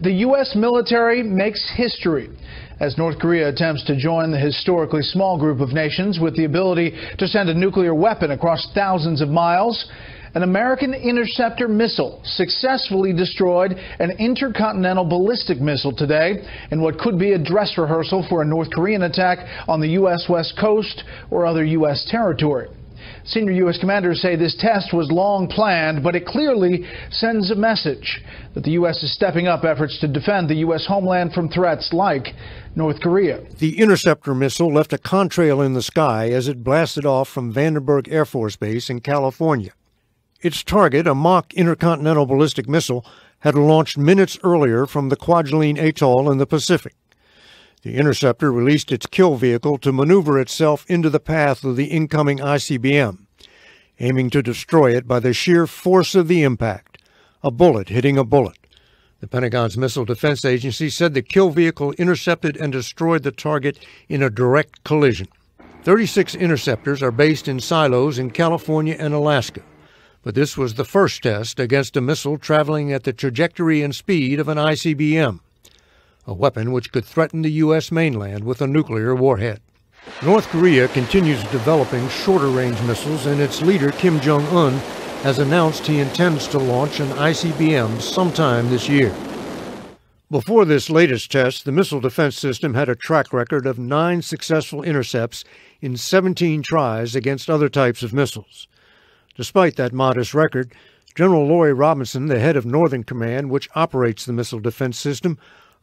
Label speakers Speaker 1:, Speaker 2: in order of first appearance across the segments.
Speaker 1: The U.S. military makes history as North Korea attempts to join the historically small group of nations with the ability to send a nuclear weapon across thousands of miles. An American interceptor missile successfully destroyed an intercontinental ballistic missile today in what could be a dress rehearsal for a North Korean attack on the U.S. West Coast or other U.S. territory. Senior U.S. commanders say this test was long planned, but it clearly sends a message that the U.S. is stepping up efforts to defend the U.S. homeland from threats like North Korea.
Speaker 2: The interceptor missile left a contrail in the sky as it blasted off from Vandenberg Air Force Base in California. Its target, a mock intercontinental ballistic missile, had launched minutes earlier from the Kwajalein Atoll in the Pacific. The interceptor released its kill vehicle to maneuver itself into the path of the incoming ICBM, aiming to destroy it by the sheer force of the impact, a bullet hitting a bullet. The Pentagon's Missile Defense Agency said the kill vehicle intercepted and destroyed the target in a direct collision. 36 interceptors are based in silos in California and Alaska, but this was the first test against a missile traveling at the trajectory and speed of an ICBM, a weapon which could threaten the U.S. mainland with a nuclear warhead. North Korea continues developing shorter-range missiles, and its leader, Kim Jong-un, has announced he intends to launch an ICBM sometime this year. Before this latest test, the missile defense system had a track record of 9 successful intercepts in 17 tries against other types of missiles. Despite that modest record, General Laurie Robinson, the head of Northern Command, which operates the missile defense system,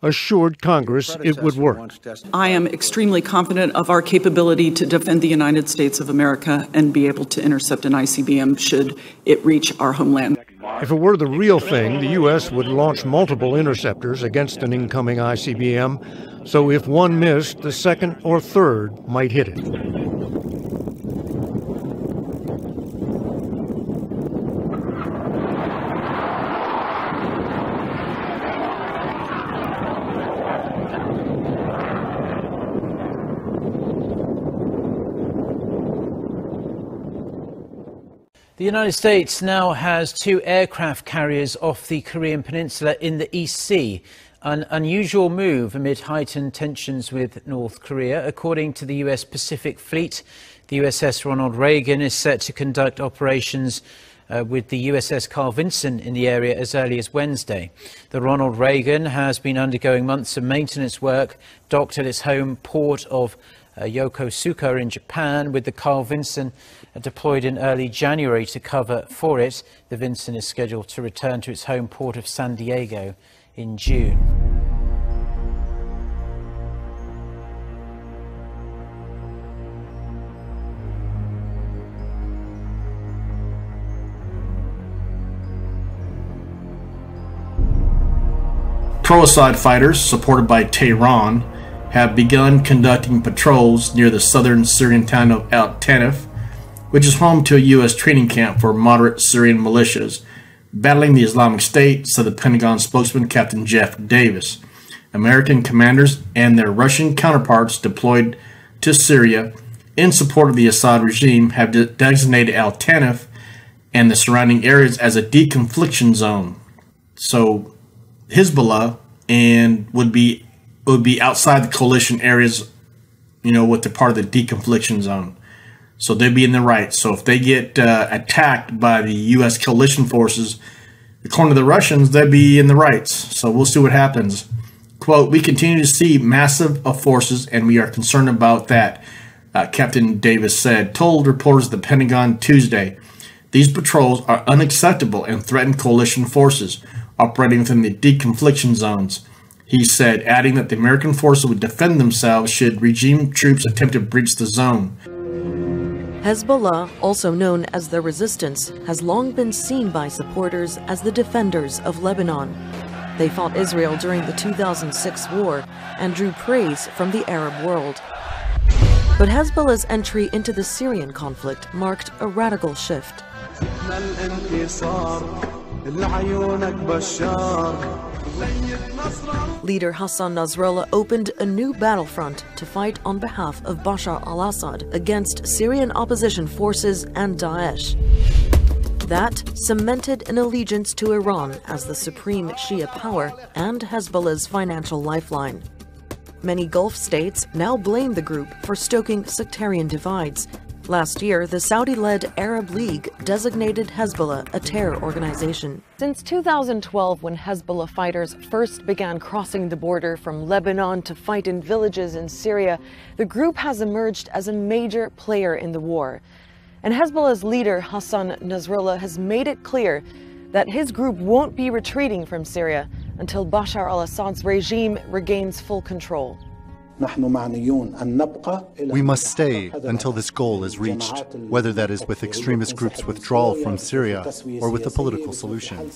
Speaker 2: assured Congress it would work.
Speaker 3: I am extremely confident of our capability to defend the United States of America and be able to intercept an ICBM should it reach our homeland.
Speaker 2: If it were the real thing, the U.S. would launch multiple interceptors against an incoming ICBM, so if one missed, the second or third might hit it.
Speaker 4: The United States now has 2 aircraft carriers off the Korean peninsula in the East Sea, an unusual move amid heightened tensions with North Korea. According to the U.S. Pacific Fleet, the USS Ronald Reagan is set to conduct operations with the USS Carl Vinson in the area as early as Wednesday. The Ronald Reagan has been undergoing months of maintenance work docked at its home port of Yokosuka in Japan, with the Carl Vinson deployed in early January to cover for it. The Vinson is scheduled to return to its home port of San Diego in June.
Speaker 5: Pro-Assad fighters, supported by Tehran, have begun conducting patrols near the southern Syrian town of Al-Tanif, which is home to a U.S. training camp for moderate Syrian militias battling the Islamic State, said the Pentagon spokesman Captain Jeff Davis. American commanders and their Russian counterparts deployed to Syria in support of the Assad regime have designated Al-Tanif and the surrounding areas as a deconfliction zone. So Hezbollah would be outside the coalition areas, with the part of the deconfliction zone. So they'd be in the right. So if they get attacked by the U.S. coalition forces, according to the Russians, they'd be in the rights. So we'll see what happens. Quote, "We continue to see massive forces, and we are concerned about that," Captain Davis said, told reporters at the Pentagon Tuesday. "These patrols are unacceptable and threaten coalition forces operating within the deconfliction zones," he said, adding that the American forces would defend themselves should regime troops attempt to breach the zone.
Speaker 6: Hezbollah, also known as the Resistance, has long been seen by supporters as the defenders of Lebanon. They fought Israel during the 2006 war and drew praise from the Arab world. But Hezbollah's entry into the Syrian conflict marked a radical shift. Leader Hassan Nasrallah opened a new battlefront to fight on behalf of Bashar al-Assad against Syrian opposition forces and Daesh. That cemented an allegiance to Iran as the supreme Shia power and Hezbollah's financial lifeline. Many Gulf states now blame the group for stoking sectarian divides. Last year, the Saudi-led Arab League designated Hezbollah a terror organization. Since 2012, when Hezbollah fighters first began crossing the border from Lebanon to fight in villages in Syria, the group has emerged as a major player in the war. And Hezbollah's leader, Hassan Nasrallah, has made it clear that his group won't be retreating from Syria until Bashar al-Assad's regime regains full control.
Speaker 7: We must stay until this goal is reached, whether that is with extremist groups' withdrawal from Syria or with a political solution.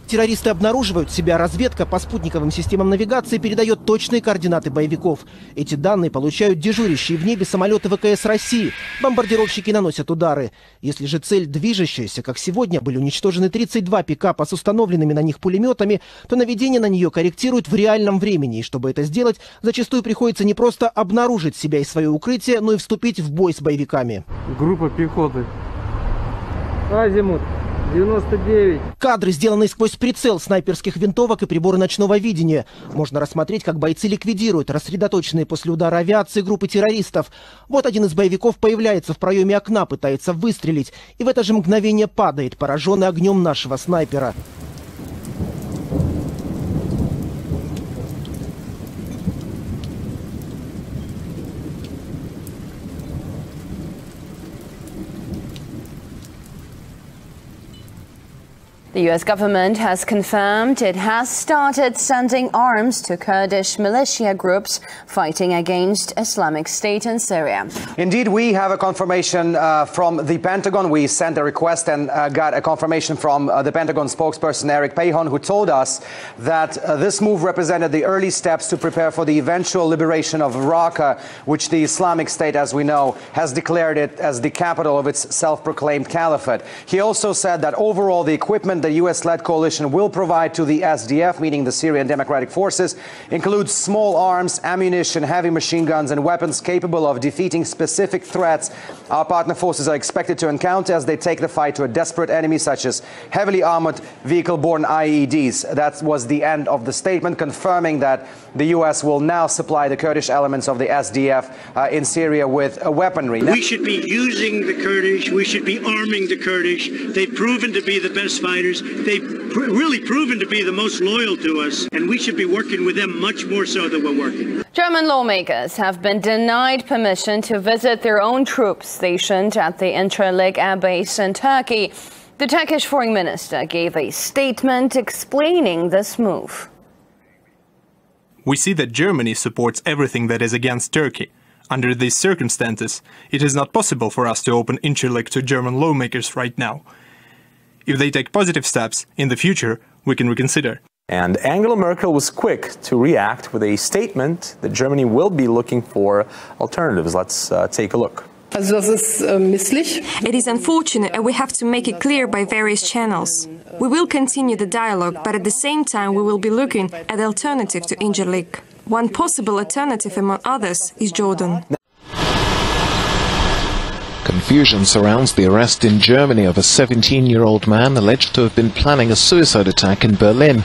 Speaker 8: Террористы обнаруживают себя, разведка по спутниковым системам навигации передает точные координаты боевиков. Эти данные получают дежурящие в небе самолеты ВКС России. Бомбардировщики наносят удары. Если же цель движущаяся, как сегодня, были уничтожены 32 пикапа с установленными на них пулеметами, то наведение на нее корректируют в реальном времени. И чтобы это сделать, зачастую приходится не просто обнаружить себя и свое укрытие, но и вступить в бой с боевиками.
Speaker 9: Группа пехоты. Азимут. 99.
Speaker 8: Кадры, сделанные сквозь прицел снайперских винтовок и приборы ночного видения. Можно рассмотреть, как бойцы ликвидируют рассредоточенные после удара авиации группы террористов. Вот один из боевиков появляется в проеме окна, пытается выстрелить. И в это же мгновение падает, пораженный огнем нашего снайпера.
Speaker 10: The U.S. government has confirmed it has started sending arms to Kurdish militia groups fighting against Islamic State in Syria.
Speaker 11: Indeed, we have a confirmation from the Pentagon. We sent a request and got a confirmation from the Pentagon spokesperson Eric Pahon, who told us that this move represented the early steps to prepare for the eventual liberation of Raqqa, which the Islamic State, as we know, has declared it as the capital of its self-proclaimed caliphate. He also said that overall the equipment the U.S.-led coalition will provide to the SDF, meaning the Syrian Democratic Forces, includes small arms, ammunition, heavy machine guns and weapons capable of defeating specific threats our partner forces are expected to encounter as they take the fight to a desperate enemy such as heavily armored vehicle-borne IEDs. That was the end of the statement, confirming that the U.S. will now supply the Kurdish elements of the SDF in Syria with weaponry.
Speaker 12: We should be using the Kurdish. We should be arming the Kurdish. They've proven to be the best fighters. They've really proven to be the most loyal to us, and we should be working with them much more so than we're working.
Speaker 10: German lawmakers have been denied permission to visit their own troops stationed at the Incirlik air base in Turkey. The Turkish foreign minister gave a statement explaining this move.
Speaker 13: We see that Germany supports everything that is against Turkey. Under these circumstances, it is not possible for us to open Incirlik to German lawmakers right now. If they take positive steps in the future, we can reconsider.
Speaker 14: And Angela Merkel was quick to react with a statement that Germany will be looking for alternatives. Let's take a look.
Speaker 15: It is unfortunate and we have to make it clear by various channels. We will continue the dialogue, but at the same time we will be looking at the alternative to Incirlik. One possible alternative among others is Jordan.
Speaker 16: Confusion surrounds the arrest in Germany of a 17-year-old man alleged to have been planning a suicide attack in Berlin.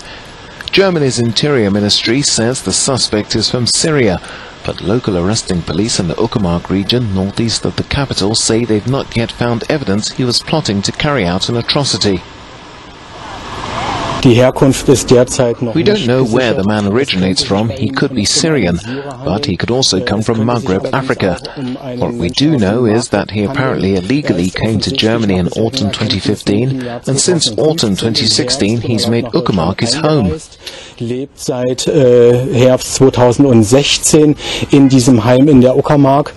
Speaker 16: Germany's Interior Ministry says the suspect is from Syria, but local arresting police in the Uckermark region, northeast of the capital, say they've not yet found evidence he was plotting to carry out an atrocity. We don't know where the man originates from. He could be Syrian, but he could also come from Maghreb, Africa. What we do know is that he apparently illegally came to Germany in autumn 2015, and since autumn 2016 he's made Uckermark his home.
Speaker 17: Lebt seit Herbst 2016 in diesem Heim in der Uckermark.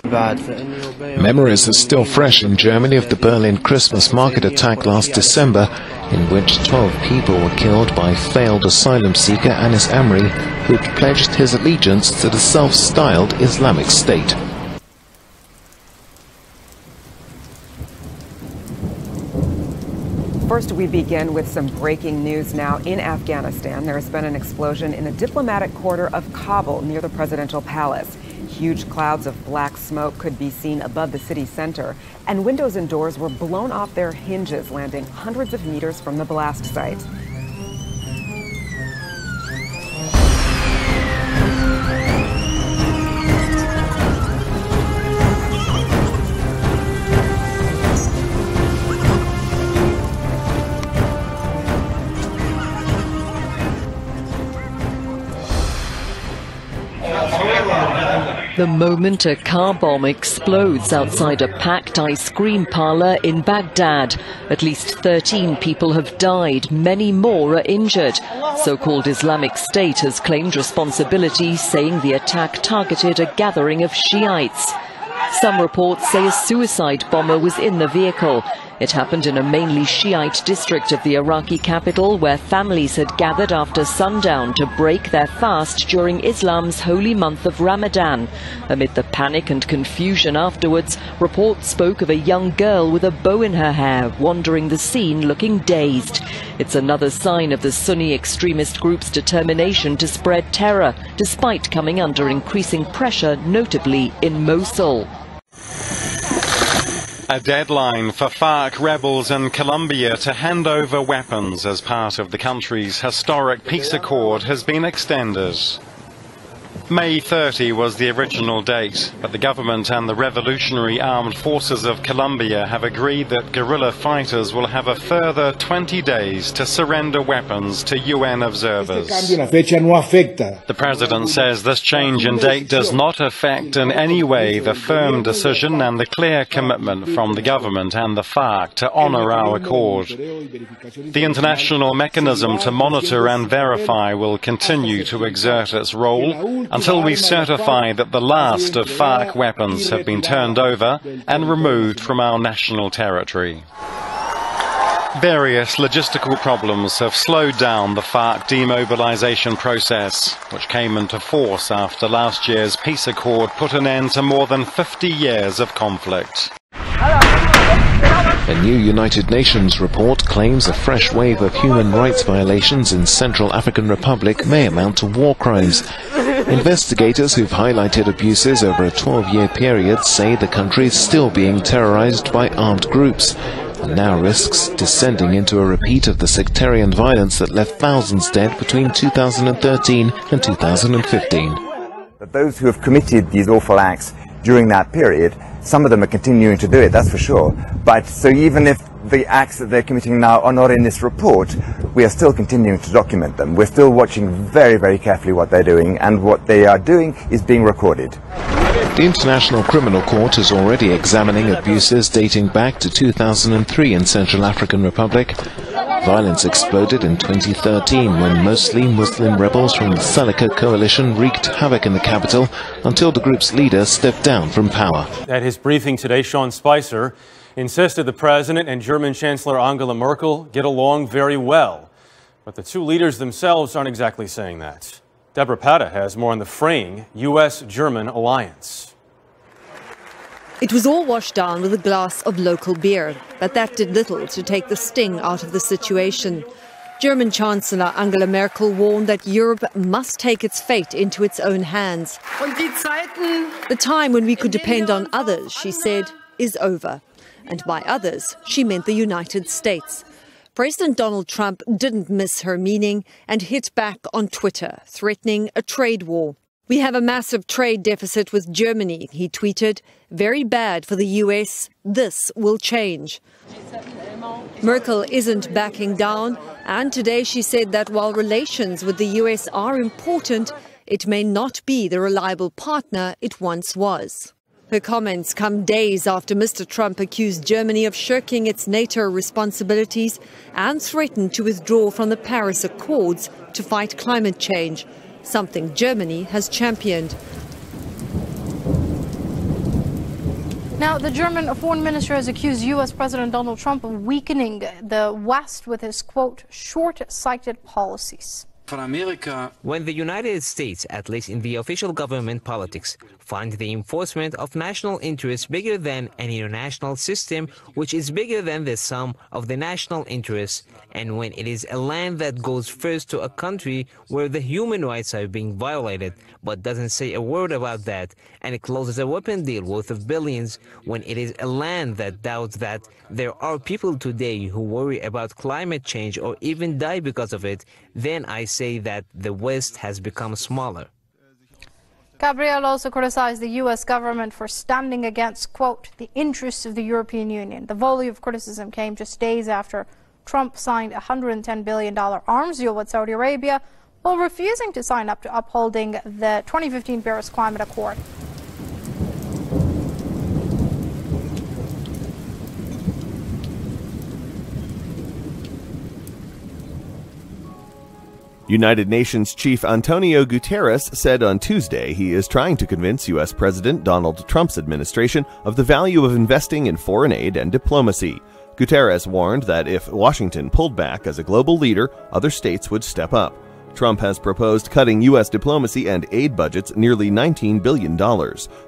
Speaker 16: Memories are still fresh in Germany of the Berlin Christmas market attack last December, in which 12 people were killed by failed asylum seeker Anis Amri, who had pledged his allegiance to the self-styled Islamic State.
Speaker 18: First, we begin with some breaking news now in Afghanistan. There has been an explosion in a diplomatic quarter of Kabul near the presidential palace. Huge clouds of black smoke could be seen above the city center, and windows and doors were blown off their hinges, landing hundreds of meters from the blast site.
Speaker 6: The moment a car bomb explodes outside a packed ice cream parlor in Baghdad. At least 13 people have died, many more are injured. So-called Islamic State has claimed responsibility, saying the attack targeted a gathering of Shiites. Some reports say a suicide bomber was in the vehicle. It happened in a mainly Shiite district of the Iraqi capital, where families had gathered after sundown to break their fast during Islam's holy month of Ramadan. Amid the panic and confusion afterwards, reports spoke of a young girl with a bow in her hair wandering the scene looking dazed. It's another sign of the Sunni extremist group's determination to spread terror, despite coming under increasing pressure, notably in Mosul.
Speaker 19: A deadline for FARC rebels in Colombia to hand over weapons as part of the country's historic peace accord has been extended. May 30 was the original date, but the government and the Revolutionary Armed Forces of Colombia have agreed that guerrilla fighters will have a further 20 days to surrender weapons to UN observers. The president says this change in date does not affect in any way the firm decision and the clear commitment from the government and the FARC to honor our accord. The international mechanism to monitor and verify will continue to exert its role until we certify that the last of FARC weapons have been turned over and removed from our national territory. Various logistical problems have slowed down the FARC demobilization process, which came into force after last year's peace accord put an end to more than 50 years of conflict.
Speaker 16: A new United Nations report claims a fresh wave of human rights violations in Central African Republic may amount to war crimes. Investigators who've highlighted abuses over a 12-year period say the country is still being terrorized by armed groups and now risks descending into a repeat of the sectarian violence that left thousands dead between 2013 and 2015.
Speaker 20: But those who have committed these awful acts during that period, some of them are continuing to do it, that's for sure. But so even if the acts that they're committing now are not in this report, we are still continuing to document them. We're still watching very, very carefully what they're doing, and what they are doing is being recorded.
Speaker 16: The International Criminal Court is already examining abuses dating back to 2003 in Central African Republic. Violence exploded in 2013 when mostly Muslim rebels from the Salaka coalition wreaked havoc in the capital until the group's leader stepped down from power.
Speaker 21: At his briefing today, Sean Spicer insisted the president and German Chancellor Angela Merkel get along very well. But the two leaders themselves aren't exactly saying that. Deborah Pata has more on the fraying U.S.-German alliance.
Speaker 22: It was all washed down with a glass of local beer, but that did little to take the sting out of the situation. German Chancellor Angela Merkel warned that Europe must take its fate into its own hands. The time when we could depend on others, she said, is over. And by others, she meant the United States. President Donald Trump didn't miss her meaning and hit back on Twitter, threatening a trade war. We have a massive trade deficit with Germany, he tweeted. Very bad for the US. This will change. Merkel isn't backing down, and today she said that while relations with the US are important, it may not be the reliable partner it once was. Her comments come days after Mr. Trump accused Germany of shirking its NATO responsibilities and threatened to withdraw from the Paris Accords to fight climate change, something Germany has championed.
Speaker 23: Now, the German foreign minister has accused U.S. President Donald Trump of weakening the West with his, quote, short-sighted policies.
Speaker 1: When the United States, at least in the official government politics, find the enforcement of national interests bigger than an international system which is bigger than the sum of the national interests, and when it is a land that goes first to a country where the human rights are being violated but doesn't say a word about that, and it closes a weapon deal worth of billions, when it is a land that doubts that there are people today who worry about climate change or even die because of it, then I say that the West has become smaller.
Speaker 23: Gabriel also criticized the U.S. government for standing against, quote, the interests of the European Union. The volley of criticism came just days after Trump signed a $110 billion arms deal with Saudi Arabia while refusing to sign up to upholding the 2015 Paris Climate Accord.
Speaker 2: United Nations Chief Antonio Guterres said on Tuesday he is trying to convince U.S. President Donald Trump's administration of the value of investing in foreign aid and diplomacy. Guterres warned that if Washington pulled back as a global leader, other states would step up. Trump has proposed cutting U.S. diplomacy and aid budgets nearly $19 billion.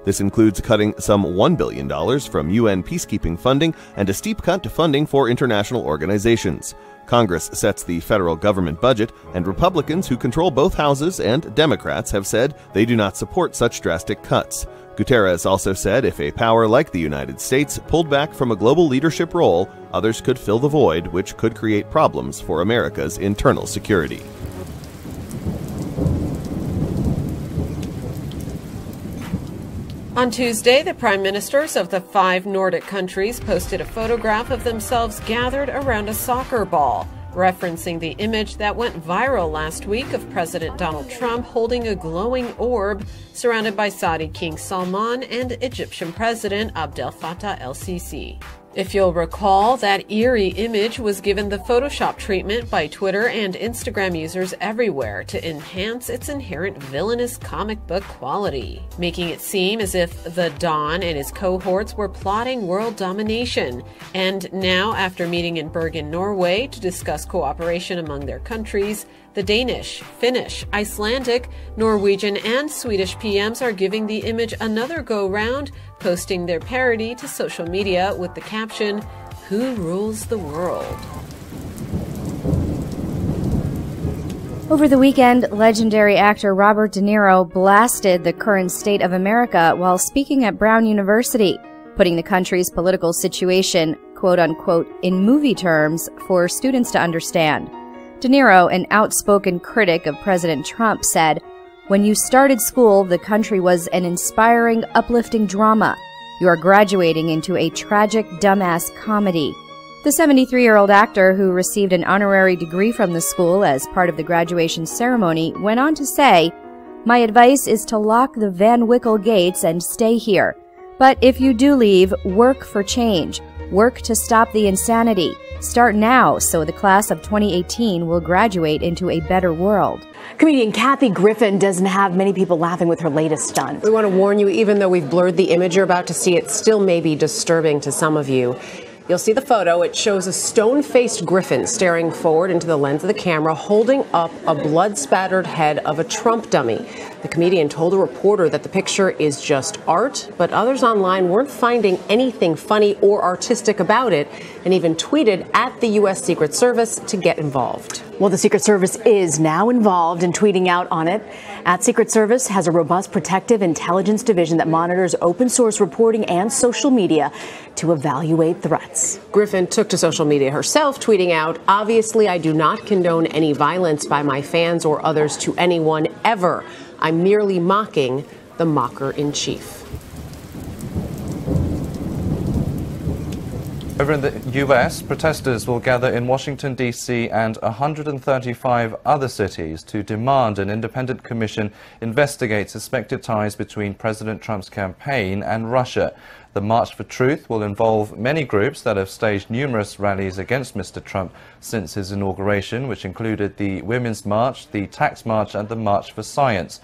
Speaker 2: This includes cutting some $1 billion from UN peacekeeping funding and a steep cut to funding for international organizations. Congress sets the federal government budget, and Republicans who control both houses and Democrats have said they do not support such drastic cuts. Guterres also said if a power like the United States pulled back from a global leadership role, others could fill the void, which could create problems for America's internal security.
Speaker 3: On Tuesday, the prime ministers of the 5 Nordic countries posted a photograph of themselves gathered around a soccer ball, referencing the image that went viral last week of President Donald Trump holding a glowing orb surrounded by Saudi King Salman and Egyptian President Abdel Fattah el-Sisi. If you'll recall, that eerie image was given the Photoshop treatment by Twitter and Instagram users everywhere to enhance its inherent villainous comic book quality, making it seem as if the Don and his cohorts were plotting world domination. And now, after meeting in Bergen, Norway, to discuss cooperation among their countries, the Danish, Finnish, Icelandic, Norwegian, and Swedish PMs are giving the image another go-round, posting their parody to social media with the caption, "Who rules the world?"
Speaker 24: Over the weekend, legendary actor Robert De Niro blasted the current state of America while speaking at Brown University, putting the country's political situation, quote-unquote, in movie terms for students to understand. De Niro, an outspoken critic of President Trump, said, "When you started school, the country was an inspiring, uplifting drama. You are graduating into a tragic, dumbass comedy." The 73-year-old actor, who received an honorary degree from the school as part of the graduation ceremony, went on to say, "My advice is to lock the Van Wickle gates and stay here. But if you do leave, work for change. Work to stop the insanity. Start now so the class of 2018 will graduate into a better world."
Speaker 25: Comedian Kathy Griffin doesn't have many people laughing with her latest stunt. We want to warn you, even though we've blurred the image you're about to see, it still may be disturbing to some of you. You'll see the photo. It shows a stone-faced Griffin staring forward into the lens of the camera, holding up a blood-spattered head of a Trump dummy. The comedian told a reporter that the picture is just art, but others online weren't finding anything funny or artistic about it, and even tweeted at the U.S. Secret Service to get involved. Well, the Secret Service is now involved in tweeting out on it. At Secret Service has a robust protective intelligence division that monitors open source reporting and social media to evaluate threats. Griffin took to social media herself, tweeting out, "Obviously, I do not condone any violence by my fans or others to anyone ever. I'm merely mocking the mocker-in-chief."
Speaker 26: Over in the U.S., protesters will gather in Washington, D.C. and 135 other cities to demand an independent commission investigate suspected ties between President Trump's campaign and Russia. The March for Truth will involve many groups that have staged numerous rallies against Mr. Trump since his inauguration, which included the Women's March, the Tax March and the March for Science.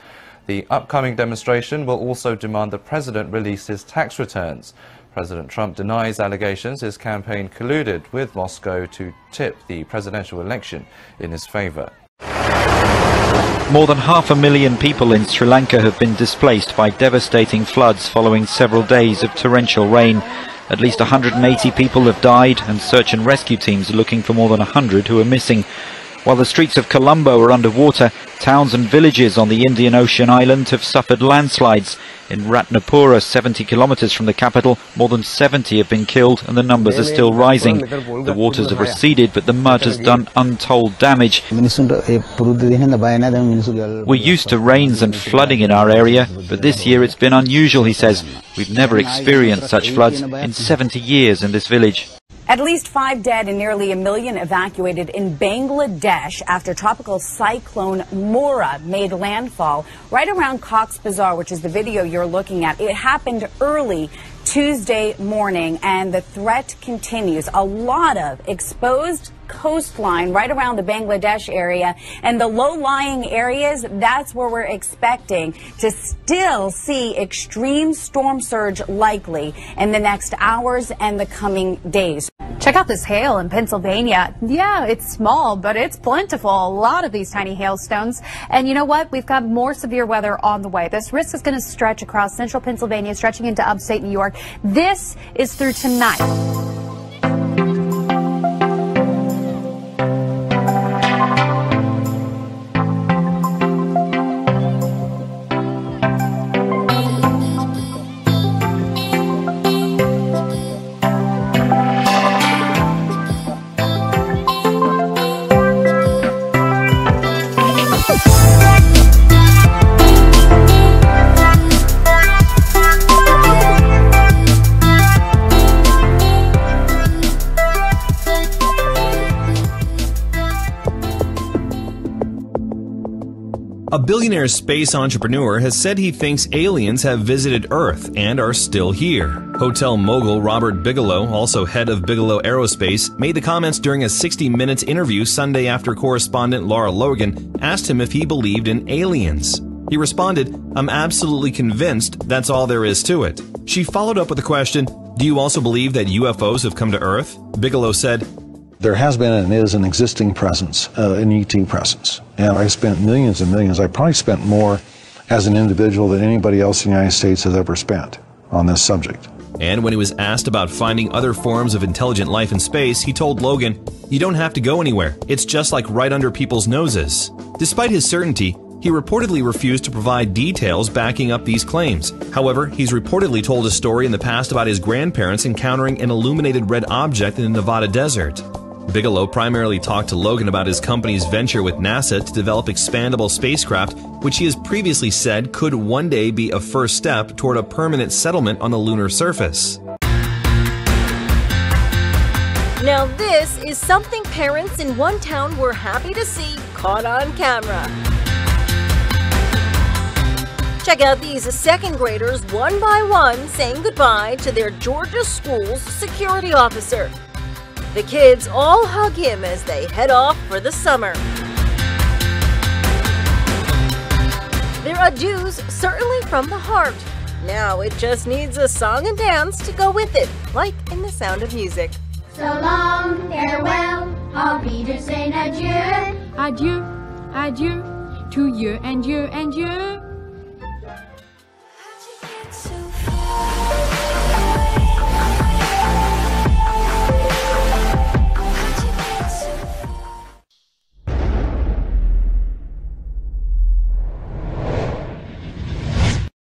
Speaker 26: The upcoming demonstration will also demand the president release his tax returns. President Trump denies allegations his campaign colluded with Moscow to tip the presidential election in his favor.
Speaker 4: More than 500,000 people in Sri Lanka have been displaced by devastating floods following several days of torrential rain. At least 180 people have died, and search and rescue teams are looking for more than 100 who are missing. While the streets of Colombo are underwater, towns and villages on the Indian Ocean island have suffered landslides. In Ratnapura, 70 kilometers from the capital, more than 70 have been killed and the numbers are still rising. The waters have receded, but the mud has done untold damage. We're used to rains and flooding in our area, but this year it's been unusual, he says. We've never experienced such floods in 70 years in this village.
Speaker 5: At least 5 dead and nearly 1 million evacuated in Bangladesh after tropical cyclone Mora made landfall right around Cox's Bazar, which is the video you're looking at. It happened early Tuesday morning, and the threat continues. A lot of exposed coastline right around the Bangladesh area, and the low-lying areas, that's where we're expecting to still see extreme storm surge likely in the next hours and the coming days.
Speaker 7: Check out this hail in Pennsylvania. Yeah, it's small, but it's plentiful. A lot of these tiny hailstones. And you know what? We've got more severe weather on the way. This risk is going to stretch across central Pennsylvania, stretching into upstate New York. This is through tonight.
Speaker 8: A billionaire space entrepreneur has said he thinks aliens have visited Earth and are still here. Hotel mogul Robert Bigelow, also head of Bigelow Aerospace, made the comments during a 60 Minutes interview Sunday after correspondent Laura Logan asked him if he believed in aliens. He responded, "I'm absolutely convinced that's all there is to it." She followed up with the question, "Do you also believe that UFOs have come to Earth?" Bigelow said,
Speaker 9: "There has been and is an existing presence, an ET presence. And I spent millions and millions. I probably spent more as an individual than anybody else in the United States has ever spent on this subject."
Speaker 8: And when he was asked about finding other forms of intelligent life in space, he told Logan, "You don't have to go anywhere. It's just like right under people's noses." Despite his certainty, he reportedly refused to provide details backing up these claims. However, he's reportedly told a story in the past about his grandparents encountering an illuminated red object in the Nevada desert. Bigelow primarily talked to Logan about his company's venture with NASA to develop expandable spacecraft, which he has previously said could one day be a first step toward a permanent settlement on the lunar surface.
Speaker 11: Now this is something parents in one town were happy to see caught on camera. Check out these second graders one by one saying goodbye to their Georgia school's security officer. The kids all hug him as they head off for the summer. Their adieus certainly from the heart. Now it just needs a song and dance to go with it, like in The Sound of Music.
Speaker 27: So long, farewell, I'll be to saying adieu.
Speaker 28: Adieu, adieu, to you and you and you.